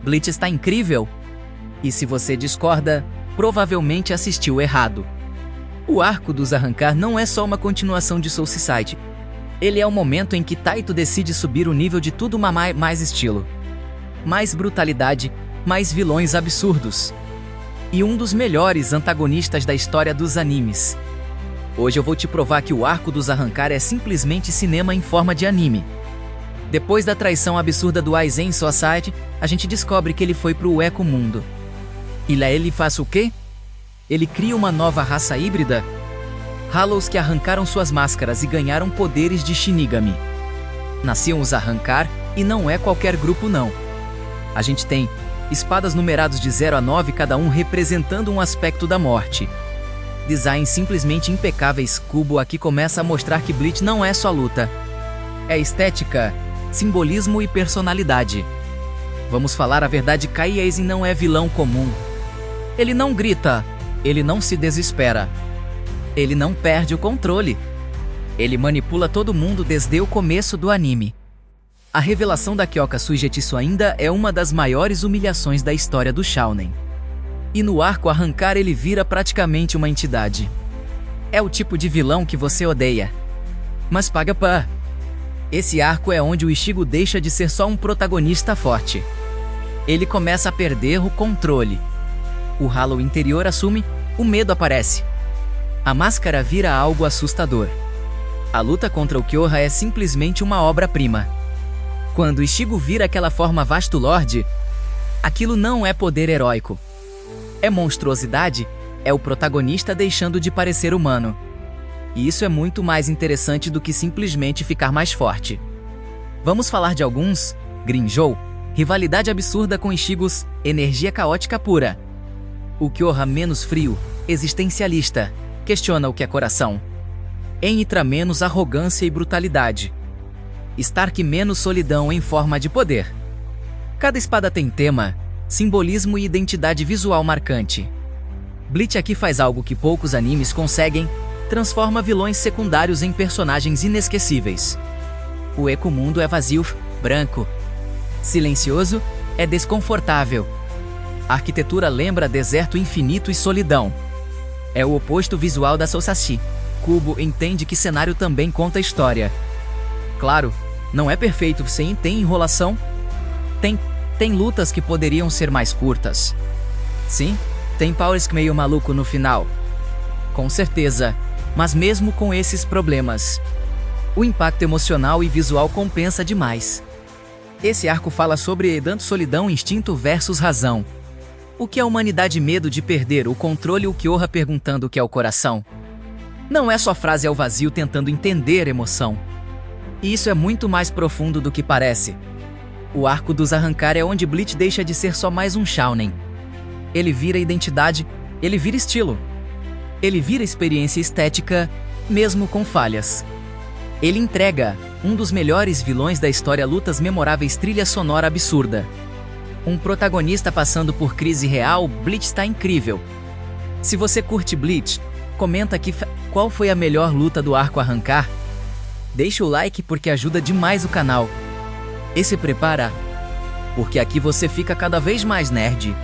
Bleach está incrível? E se você discorda, provavelmente assistiu errado. O arco dos Arrancar não é só uma continuação de Soul Society. Ele é o momento em que Taito decide subir o nível de tudo, mais estilo, mais brutalidade, mais vilões absurdos. E um dos melhores antagonistas da história dos animes. Hoje eu vou te provar que o arco dos Arrancar é simplesmente cinema em forma de anime. Depois da traição absurda do Aizen Society, a gente descobre que ele foi pro Eco Mundo. E lá ele faz o quê? Ele cria uma nova raça híbrida? Hollows que arrancaram suas máscaras e ganharam poderes de Shinigami. Nasciam os Arrancar, e não é qualquer grupo não. A gente tem espadas numerados de 0 a 9, cada um representando um aspecto da morte. Designs simplesmente impecáveis. Kubo aqui começa a mostrar que Bleach não é só luta. É estética, simbolismo e personalidade. Vamos falar a verdade, Kai Aizen não é vilão comum. Ele não grita, ele não se desespera. Ele não perde o controle. Ele manipula todo mundo desde o começo do anime. A revelação da Kyoka Suigetsu ainda é uma das maiores humilhações da história do Shounen. E no arco Arrancar ele vira praticamente uma entidade. É o tipo de vilão que você odeia, mas paga pá. Esse arco é onde o Ichigo deixa de ser só um protagonista forte. Ele começa a perder o controle. O Hollow interior assume, o medo aparece. A máscara vira algo assustador. A luta contra o Kyoha é simplesmente uma obra-prima. Quando Ichigo vira aquela forma Vasto Lord, aquilo não é poder heróico. É monstruosidade, é o protagonista deixando de parecer humano. E isso é muito mais interessante do que simplesmente ficar mais forte. Vamos falar de alguns: Grinjou, rivalidade absurda com Ichigos, energia caótica pura. O Kyoha menos frio, existencialista, questiona o que é coração. Enitra menos arrogância e brutalidade. Stark menos solidão em forma de poder. Cada espada tem tema, simbolismo e identidade visual marcante. Bleach aqui faz algo que poucos animes conseguem: transforma vilões secundários em personagens inesquecíveis. O Eco Mundo é vazio, branco, silencioso, é desconfortável. A arquitetura lembra deserto infinito e solidão. É o oposto visual da Sosashi. Kubo entende que cenário também conta história. Claro, não é perfeito, sem tem enrolação. Tem lutas que poderiam ser mais curtas. Sim, tem Powersk meio maluco no final. Com certeza, mas mesmo com esses problemas, o impacto emocional e visual compensa demais. Esse arco fala sobre tanto solidão, instinto versus razão. O que a humanidade, medo de perder o controle, o Kyoha perguntando o que é o coração. Não é só frase ao vazio tentando entender emoção. E isso é muito mais profundo do que parece. O arco dos Arrancar é onde Bleach deixa de ser só mais um shounen. Ele vira identidade, ele vira estilo. Ele vira experiência estética, mesmo com falhas. Ele entrega um dos melhores vilões da história, lutas memoráveis, trilha sonora absurda. Um protagonista passando por crise real. Bleach está incrível. Se você curte Bleach, comenta aqui qual foi a melhor luta do arco Arrancar. Deixa o like porque ajuda demais o canal. E se prepara, porque aqui você fica cada vez mais nerd.